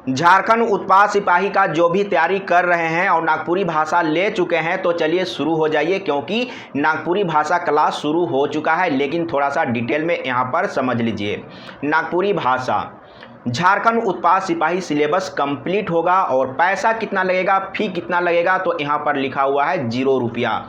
झारखंड उत्पाद सिपाही का जो भी तैयारी कर रहे हैं और नागपुरी भाषा ले चुके हैं तो चलिए शुरू हो जाइए, क्योंकि नागपुरी भाषा क्लास शुरू हो चुका है। लेकिन थोड़ा सा डिटेल में यहाँ पर समझ लीजिए। नागपुरी भाषा झारखंड उत्पाद सिपाही सिलेबस कंप्लीट होगा और पैसा कितना लगेगा, फी कितना लगेगा, तो यहाँ पर लिखा हुआ है 0 रुपया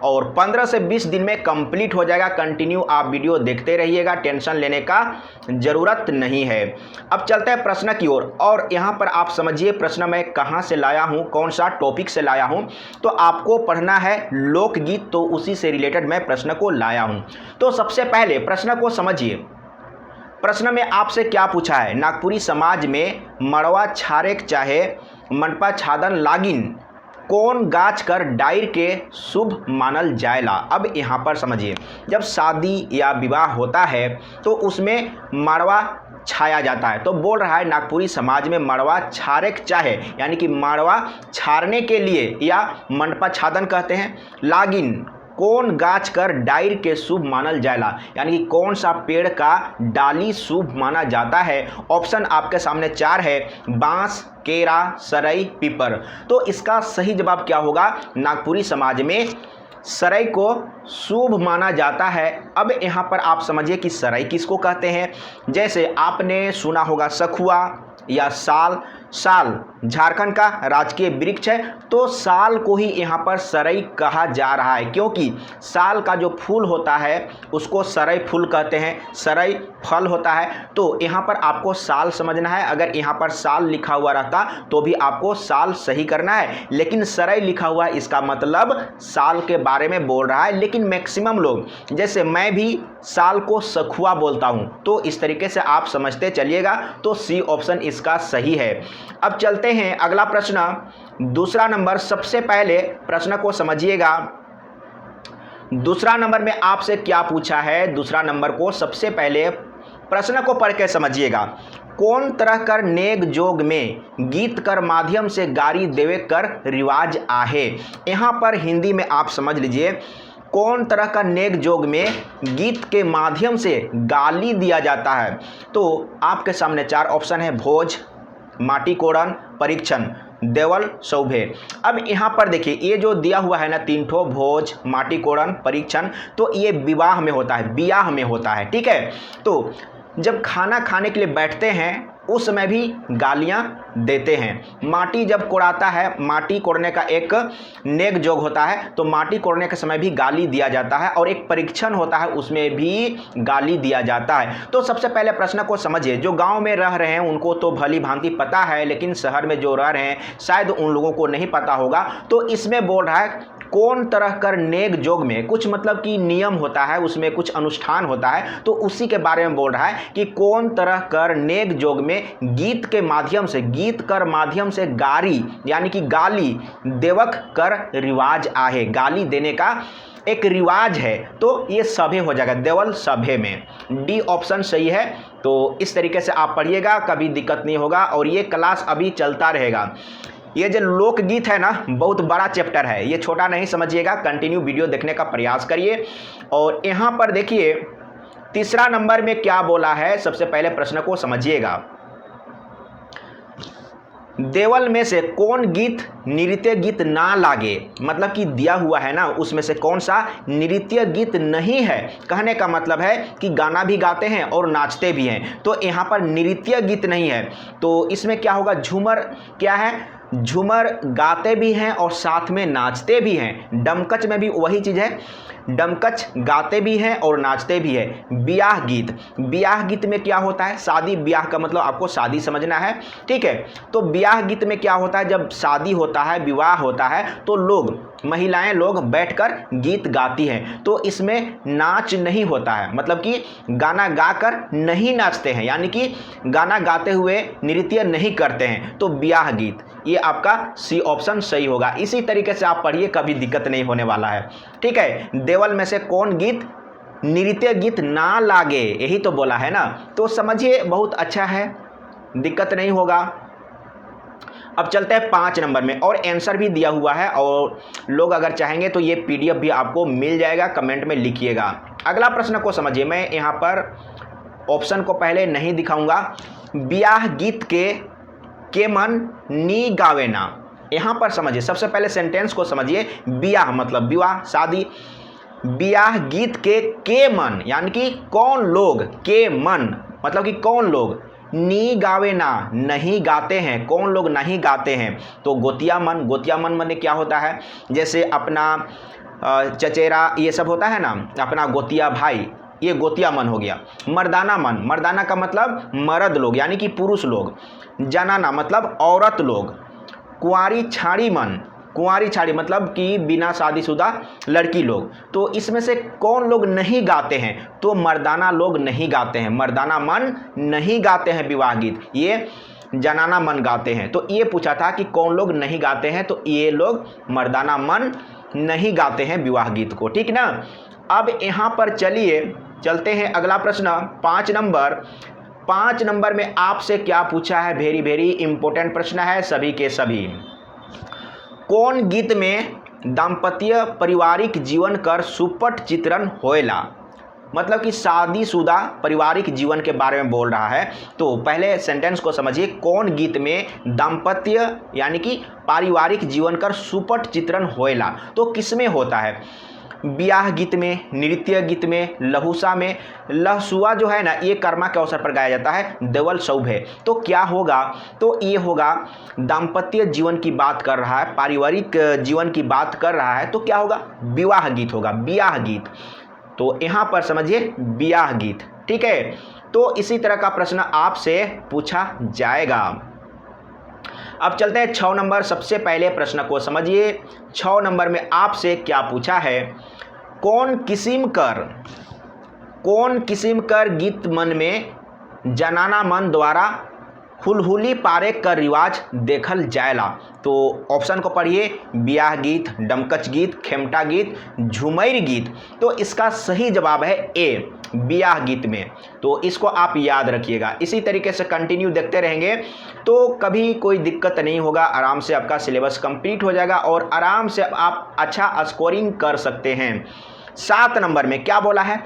और 15 से 20 दिन में कंप्लीट हो जाएगा। कंटिन्यू आप वीडियो देखते रहिएगा, टेंशन लेने का ज़रूरत नहीं है। अब चलते हैं प्रश्न की ओर और यहाँ पर आप समझिए प्रश्न मैं कहाँ से लाया हूँ, कौन सा टॉपिक से लाया हूँ। तो आपको पढ़ना है लोकगीत, तो उसी से रिलेटेड मैं प्रश्न को लाया हूँ। तो सबसे पहले प्रश्न को समझिए। प्रश्न में आपसे क्या पूछा है, नागपुरी समाज में मड़वा छारेक चाहे मंडपा छादन लागिन कौन गाच कर डायर के शुभ मानल जाएला। अब यहाँ पर समझिए, जब शादी या विवाह होता है तो उसमें मड़वा छाया जाता है। तो बोल रहा है नागपुरी समाज में मड़वा छारेक चाहे, यानी कि मड़वा छारने के लिए या मंडपा छादन कहते हैं, लागिन कौन गाछ कर डायर के शुभ मानल जाएला, यानी कि कौन सा पेड़ का डाली शुभ माना जाता है। ऑप्शन आपके सामने 4 है, बांस, केरा, सरई, पीपर। तो इसका सही जवाब क्या होगा, नागपुरी समाज में सरई को शुभ माना जाता है। अब यहाँ पर आप समझिए कि सरई किसको कहते हैं। जैसे आपने सुना होगा सखुआ या साल। साल झारखंड का राजकीय वृक्ष है, तो साल को ही यहाँ पर सरई कहा जा रहा है, क्योंकि साल का जो फूल होता है उसको सरई फूल कहते हैं, सरई फल होता है। तो यहाँ पर आपको साल समझना है। अगर यहाँ पर साल लिखा हुआ रहता तो भी आपको साल सही करना है, लेकिन सरई लिखा हुआ है, इसका मतलब साल के बारे में बोल रहा है। लेकिन मैक्सिमम लोग, जैसे मैं भी साल को सखुआ बोलता हूँ, तो इस तरीके से आप समझते चलिएगा। तो सी ऑप्शन इसका सही है। अब चलते हैं अगला प्रश्न, दूसरा नंबर। सबसे पहले प्रश्न को समझिएगा। दूसरा नंबर में आपसे क्या पूछा है, दूसरा नंबर को सबसे पहले प्रश्न को पढ़ के समझिएगा। कौन तरह कर नेग जोग में गीत कर माध्यम से गारी देवे कर रिवाज आहे। यहाँ पर हिंदी में आप समझ लीजिए, कौन तरह का नेग जोग में गीत के माध्यम से गाली दिया जाता है। तो आपके सामने 4 ऑप्शन है, भोज, माटी कोड़न, परीक्षण, देवल, सौभे। अब यहाँ पर देखिए, ये जो दिया हुआ है ना 3 ठो, भोज, माटी कोड़न, परीक्षण, तो ये विवाह में होता है, ब्याह में होता है, ठीक है। तो जब खाना खाने के लिए बैठते हैं उस समय भी गालियां देते हैं। माटी जब कोड़ाता है, माटी कोड़ने का एक नेग जोग होता है, तो माटी कोड़ने के समय भी गाली दिया जाता है। और एक परीक्षण होता है, उसमें भी गाली दिया जाता है। तो सबसे पहले प्रश्न को समझिए। जो गांव में रह रहे हैं उनको तो भली भांति पता है, लेकिन शहर में जो रह रहे हैं शायद उन लोगों को नहीं पता होगा। तो इसमें बोल रहा है कौन तरह कर नेग जोग में, कुछ मतलब कि नियम होता है, उसमें कुछ अनुष्ठान होता है, तो उसी के बारे में बोल रहा है कि कौन तरह कर नेग जोग में गीत के माध्यम से, गीत कर माध्यम से गारी यानी कि गाली देवक कर रिवाज आहे। गाली देने का एक रिवाज है, तो ये सभे हो जाएगा, देवल सभे में। डी ऑप्शन सही है। तो इस तरीके से आप पढ़िएगा, कभी दिक्कत नहीं होगा। और ये क्लास अभी चलता रहेगा। ये जो लोकगीत है ना, बहुत बड़ा चैप्टर है, ये छोटा नहीं समझिएगा। कंटिन्यू वीडियो देखने का प्रयास करिए। और यहाँ पर देखिए तीसरा नंबर में क्या बोला है, सबसे पहले प्रश्न को समझिएगा। देवल में से कौन गीत नृत्य गीत ना लागे, मतलब कि दिया हुआ है ना, उसमें से कौन सा नृत्य गीत नहीं है। कहने का मतलब है कि गाना भी गाते हैं और नाचते भी हैं, तो यहाँ पर नृत्य गीत नहीं है। तो इसमें क्या होगा, झूमर क्या है, झूमर गाते भी हैं और साथ में नाचते भी हैं। डमकच में भी वही चीज़ है, डमकच गाते भी हैं और नाचते भी हैं। ब्याह गीत, ब्याह गीत में क्या होता है, शादी, ब्याह का मतलब आपको शादी समझना है, ठीक है। तो ब्याह गीत में क्या होता है, जब शादी होता है, विवाह होता है, तो लोग, महिलाएं लोग बैठकर गीत गाती हैं। तो इसमें नाच नहीं होता है, मतलब कि गाना गाकर नहीं नाचते हैं, यानी कि गाना गाते हुए नृत्य नहीं करते हैं। तो ब्याह गीत, ये आपका सी ऑप्शन सही होगा। इसी तरीके से आप पढ़िए, कभी दिक्कत नहीं होने वाला है, ठीक है। देवल में से कौन गीत नृत्य गीत ना लागे, यही तो बोला है ना। तो समझिए, बहुत अच्छा है, दिक्कत नहीं होगा। अब चलते हैं 5 नंबर में, और आंसर भी दिया हुआ है, और लोग अगर चाहेंगे तो ये PDF भी आपको मिल जाएगा, कमेंट में लिखिएगा। अगला प्रश्न को समझिए। मैं यहाँ पर ऑप्शन को पहले नहीं दिखाऊंगा। ब्याह गीत के के मन नी गावेना। यहाँ पर समझिए, सबसे पहले सेंटेंस को समझिए। बियाह मतलब विवाह, शादी। बियाह गीत के मन यानी कि कौन लोग, के मन मतलब कि कौन लोग, नी गावेना नहीं गाते हैं, कौन लोग नहीं गाते हैं। तो गोतिया मन, गोतिया मन माने क्या होता है, जैसे अपना चचेरा ये सब होता है ना, अपना गोतिया भाई, ये गोतिया मन हो गया। मर्दाना मन, मर्दाना का मतलब मर्द लोग यानी कि पुरुष लोग। जनाना मतलब औरत लोग। कुंवारी छाड़ी मन, कुंवारी छाड़ी मतलब कि बिना शादीशुदा लड़की लोग। तो इसमें से कौन लोग नहीं गाते हैं, तो मर्दाना लोग नहीं गाते हैं, मर्दाना मन नहीं गाते हैं विवाह गीत, ये जनाना मन गाते हैं। तो ये पूछा था कि कौन लोग नहीं गाते हैं, तो ये लोग मर्दाना मन नहीं गाते हैं विवाह गीत को, ठीक ना। अब यहाँ पर चलिए चलते हैं अगला प्रश्न 5 नंबर। 5 नंबर में आपसे क्या पूछा है, वेरी वेरी इंपॉर्टेंट प्रश्न है सभी के सभी। कौन गीत में दाम्पत्य पारिवारिक जीवन कर सुपट चित्रण होएला, मतलब कि शादीशुदा पारिवारिक जीवन के बारे में बोल रहा है। तो पहले सेंटेंस को समझिए। कौन गीत में दाम्पत्य यानी कि पारिवारिक जीवन कर सुपट चित्रण होएला, तो किसमें होता है, ब्याह गीत में, नृत्य गीत में, लहुसा में। लहसुआ जो है ना, ये कर्मा के अवसर पर गाया जाता है, देवल सौभे। तो क्या होगा, तो ये होगा दाम्पत्य जीवन की बात कर रहा है, पारिवारिक जीवन की बात कर रहा है, तो क्या होगा, विवाह गीत होगा, ब्याह गीत। तो यहाँ पर समझिए ब्याह गीत, ठीक है। तो इसी तरह का प्रश्न आपसे पूछा जाएगा। अब चलते हैं 6 नंबर। सबसे पहले प्रश्न को समझिए। 6 नंबर में आपसे क्या पूछा है, कौन किस्म कर गीत मन में जनाना मन द्वारा हुलहुली पारे का रिवाज देखल जाएला। तो ऑप्शन को पढ़िए, ब्याह गीत, डमकच गीत, खेमटा गीत, झुमैर गीत। तो इसका सही जवाब है ए, ब्याह गीत में। तो इसको आप याद रखिएगा। इसी तरीके से कंटिन्यू देखते रहेंगे तो कभी कोई दिक्कत नहीं होगा, आराम से आपका सिलेबस कंप्लीट हो जाएगा और आराम से आप अच्छा स्कोरिंग कर सकते हैं। 7 नंबर में क्या बोला है,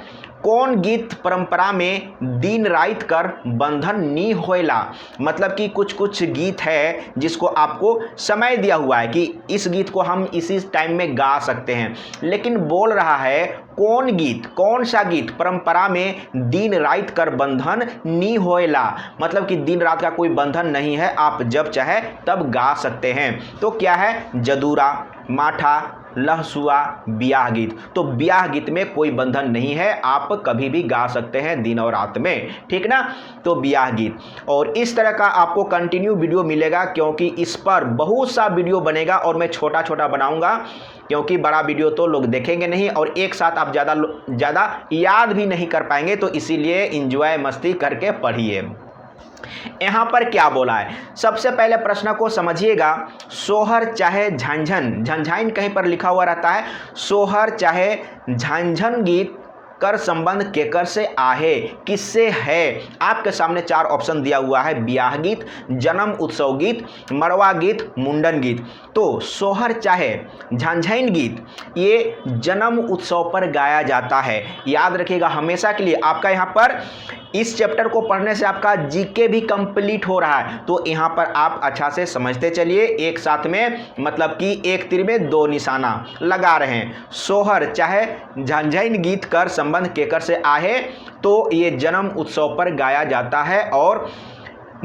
कौन गीत परंपरा में दिन रात कर बंधन नी होएला, मतलब कि कुछ गीत है जिसको आपको समय दिया हुआ है कि इस गीत को हम इसी टाइम में गा सकते हैं, लेकिन बोल रहा है कौन गीत, कौन सा गीत परंपरा में दिन रात कर बंधन नी होएला, मतलब कि दिन रात का कोई बंधन नहीं है, आप जब चाहे तब गा सकते हैं। तो क्या है, जदूरा, माठा, लहसुआ, ब्याह गीत। तो ब्याह गीत में कोई बंधन नहीं है, आप कभी भी गा सकते हैं दिन और रात में, ठीक ना। तो ब्याह गीत। और इस तरह का आपको कंटिन्यू वीडियो मिलेगा, क्योंकि इस पर बहुत सा वीडियो बनेगा और मैं छोटा छोटा बनाऊंगा, क्योंकि बड़ा वीडियो तो लोग देखेंगे नहीं और एक साथ आप ज़्यादा याद भी नहीं कर पाएंगे। तो इसीलिए एंजॉय मस्ती करके पढ़िए। यहाँ पर क्या बोला है, सबसे पहले प्रश्न को समझिएगा। सोहर चाहे झंझन, झंझाइन कहीं पर लिखा हुआ रहता है, सोहर चाहे झंझन गीत कर संबंध केकर से आहे, किससे है। आपके सामने 4 ऑप्शन दिया हुआ है, ब्याह गीत, जन्म उत्सव गीत, मरवा गीत, मुंडन गीत। तो सोहर चाहे झंझाइन गीत ये जन्म उत्सव पर गाया जाता है, याद रखिएगा हमेशा के लिए। आपका यहाँ पर इस चैप्टर को पढ़ने से आपका जीके भी कंप्लीट हो रहा है, तो यहाँ पर आप अच्छा से समझते चलिए, एक साथ में मतलब कि एक तीर में 2 निशाना लगा रहे हैं। सोहर चाहे झंझाइन गीत कर संबंध केकर से आहे, तो ये जन्म उत्सव पर गाया जाता है और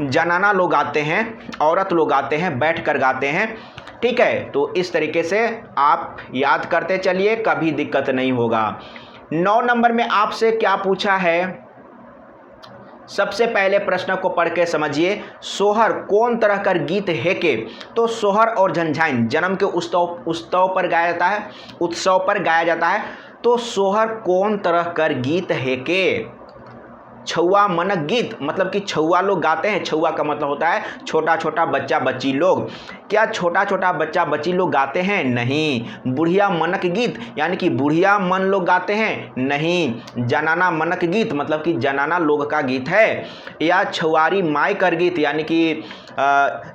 जनाना लोग आते हैं, औरत लोग आते हैं, बैठ कर गाते हैं, ठीक है। तो इस तरीके से आप याद करते चलिए, कभी दिक्कत नहीं होगा। 9 नंबर में आपसे क्या पूछा है, सबसे पहले प्रश्न को पढ़ के समझिए। सोहर कौन तरह का गीत है के, तो सोहर और झंझाइन जन्म के उत्सव पर गाया जाता है, उत्सव पर गाया जाता है। तो सोहर कौन तरह का गीत है के, छुआ मनक गीत, मतलब कि छुआ लोग गाते हैं। छुआ का मतलब होता है छोटा छोटा बच्चा बच्ची लोग। क्या छोटा छोटा बच्चा बच्ची लोग गाते हैं? नहीं। बुढ़िया मनक गीत यानी कि बुढ़िया मन लोग गाते हैं? नहीं। जनाना मनक गीत मतलब कि जनाना लोग का गीत है। या छुआरी माई कर गीत यानी कि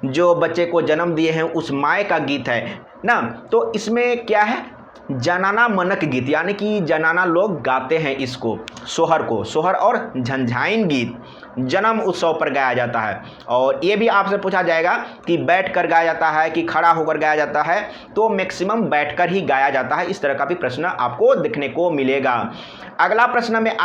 जो बच्चे को जन्म दिए हैं उस माई का गीत है ना। तो इसमें क्या है, जनाना मनक गीत यानी कि जनाना लोग गाते हैं इसको, सोहर को, सोहर और झंझाइन गीत। जन्म उत्सव पर गाया जाता है। और ये भी आपसे पूछा जाएगा कि बैठकर गाया जाता है कि खड़ा होकर गाया जाता है, तो मैक्सिमम बैठकर ही गाया जाता है। इस तरह का भी प्रश्न आपको देखने को मिलेगा। अगला प्रश्न में